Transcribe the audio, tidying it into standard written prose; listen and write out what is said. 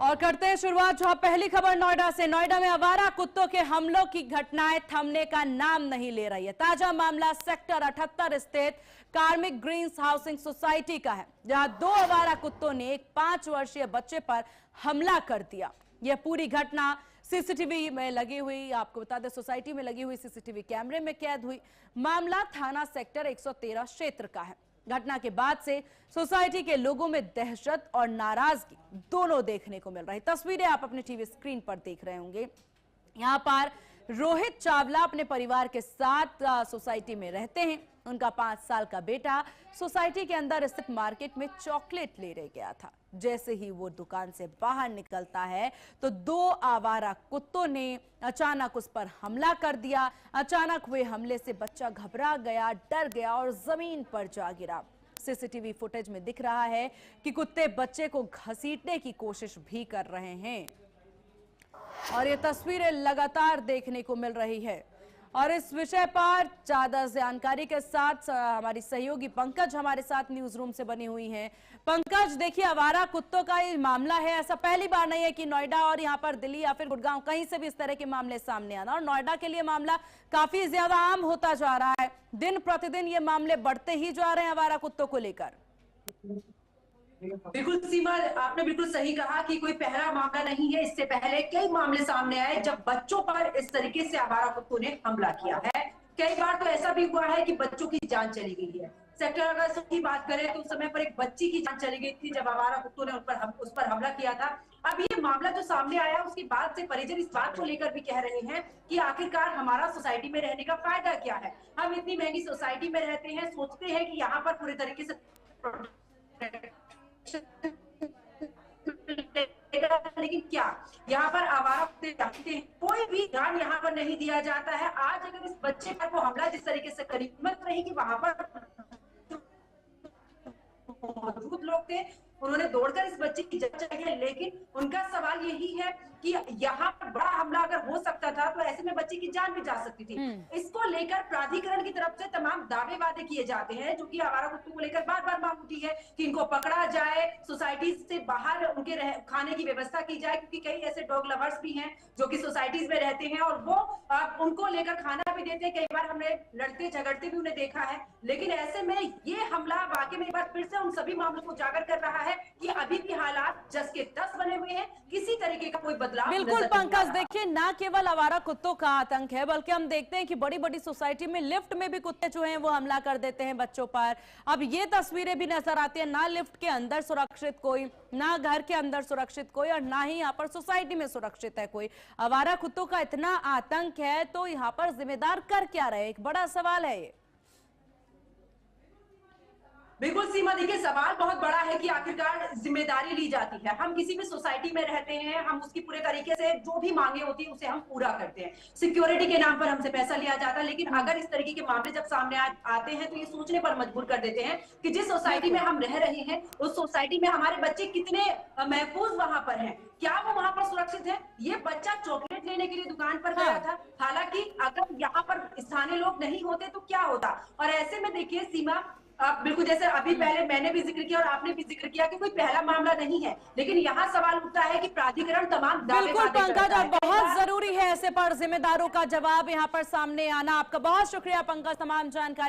और करते हैं शुरुआत जहां पहली खबर नोएडा से। नोएडा में आवारा कुत्तों के हमलों की घटनाएं थमने का नाम नहीं ले रही है। ताजा मामला सेक्टर 78 स्थित कार्मिक ग्रीन्स हाउसिंग सोसाइटी का है, जहां 2 आवारा कुत्तों ने एक 5 वर्षीय बच्चे पर हमला कर दिया। यह पूरी घटना सीसीटीवी में लगी हुई, आपको बता दें सोसाइटी में लगी हुई सीसीटीवी कैमरे में कैद हुई। मामला थाना सेक्टर 113 क्षेत्र का है। घटना के बाद से सोसाइटी के लोगों में दहशत और नाराजगी दोनों देखने को मिल रही। तस्वीरें आप अपने टीवी स्क्रीन पर देख रहे होंगे। यहां पर रोहित चावला अपने परिवार के साथ सोसाइटी में रहते हैं। उनका 5 साल का बेटा सोसाइटी के अंदर स्थित मार्केट में चॉकलेट ले गया था। जैसे ही वो दुकान से बाहर निकलता है तो 2 आवारा कुत्तों ने अचानक उस पर हमला कर दिया। अचानक हुए हमले से बच्चा घबरा गया, डर गया और जमीन पर जा गिरा। सीसीटीवी फुटेज में दिख रहा है कि कुत्ते बच्चे को घसीटने की कोशिश भी कर रहे हैं और ये तस्वीरें लगातार देखने को मिल रही है। और इस विषय पर ज्यादा जानकारी के साथ हमारी सहयोगी पंकज हमारे साथ न्यूज रूम से बनी हुई हैं। पंकज, देखिए आवारा कुत्तों का ये मामला है, ऐसा पहली बार नहीं है कि नोएडा और यहाँ पर दिल्ली या फिर गुड़गांव कहीं से भी इस तरह के मामले सामने आना, और नोएडा के लिए मामला काफी ज्यादा आम होता जा रहा है। दिन प्रतिदिन ये मामले बढ़ते ही जा रहे हैं आवारा कुत्तों को लेकर। बिल्कुल सीमा, आपने बिल्कुल सही कहा कि कोई पहला मामला नहीं है। इससे पहले कई मामले सामने आए जब बच्चों पर इस तरीके से आवारा कुत्तों ने हमला किया है। कई बार तो ऐसा भी हुआ है कि बच्चों की जान चली गई है। सेक्टर अगर की बात करें तो उस समय पर एक बच्ची की जान चली गई थी जब आवारा कुत्तों ने उस पर हमला किया था। अब ये मामला जो सामने आया उसके बाद से परिजन इस बात को लेकर भी कह रहे हैं कि आखिरकार हमारा सोसाइटी में रहने का फायदा क्या है। हम इतनी महंगी सोसाइटी में रहते हैं, सोचते हैं कि यहाँ पर पूरे तरीके से लेकिन क्या यहाँ पर आवारा कुत्ते जाते हैं, कोई भी ध्यान यहाँ पर नहीं दिया जाता है। आज अगर इस बच्चे पर वो हमला जिस तरीके से करी, हिम्मत रही कि वहां पर मौजूद लोग थे, उन्होंने दौड़कर इस बच्चे की जान चाहिए। लेकिन उनका सवाल यही है कि यहाँ पर बड़ा हमला अगर हो सकता था तो ऐसे में बच्चे की जान भी जा सकती थी। इसको लेकर प्राधिकरण की तरफ से तमाम दावे वादे किए जाते हैं, जो कि आवारा कुत्तों को लेकर बार बार मांग उठी है कि इनको पकड़ा जाए, सोसाइटी से बाहर उनके खाने की व्यवस्था की जाए, क्योंकि कई ऐसे डॉग लवर्स भी हैं जो कि सोसाइटीज में रहते हैं और वो उनको लेकर खाना भी देते हैं। कई बार हमने लड़ते झगड़ते भी उन्हें देखा है। लेकिन ऐसे में ये हमला वाकई में एक बार फिर से उन सभी मामलों को उजागर कर रहा है कि अभी भी हालात जस के तस बने हुए हैं, किसी तरीके का कोई बदलाव बिल्कुल पंकज, देखिए ना केवल आवारा कुत्तों का आतंक है, बल्कि हम देखते हैं कि बड़ी बड़ी सोसाइटी में लिफ्ट में भी कुत्ते जो हैं वो हमला कर देते हैं बच्चों पर। अब ये तस्वीरें भी नजर आती है, ना लिफ्ट के अंदर सुरक्षित कोई, ना घर के अंदर सुरक्षित कोई, और ना ही यहाँ पर सोसाइटी में सुरक्षित है कोई। आवारा कुत्तों का इतना आतंक है तो यहाँ पर जिम्मेदार कर क्या रहे, एक बड़ा सवाल है ये। बिल्कुल सीमा, देखिए सवाल बहुत बड़ा है कि आखिरकार जिम्मेदारी ली जाती है। हम किसी भी सोसाइटी में रहते हैं, हम उसकी पूरे तरीके से जो भी मांगे होती है उसे हम पूरा करते हैं। सिक्योरिटी के नाम पर हमसे पैसा लिया जाता है, लेकिन अगर इस तरीके के मामले जब सामने आते हैं तो ये सोचने पर मजबूर कर देते हैं कि जिस सोसाइटी में हम रह रहे हैं उस सोसाइटी में हमारे बच्चे कितने महफूज वहां पर हैं, क्या वो वहां पर सुरक्षित है। ये बच्चा चॉकलेट लेने के लिए दुकान पर गया था, हालांकि अगर यहाँ पर स्थानीय लोग नहीं होते तो क्या होता। और ऐसे में देखिए सीमा, बिल्कुल जैसे अभी पहले मैंने भी जिक्र किया और आपने भी जिक्र किया कि कोई पहला मामला नहीं है, लेकिन यहाँ सवाल उठता है कि प्राधिकरण तमाम बिल्कुल पंकज, और बहुत जरूरी है ऐसे पर जिम्मेदारों का जवाब यहाँ पर सामने आना। आपका बहुत शुक्रिया पंकज, तमाम जानकारी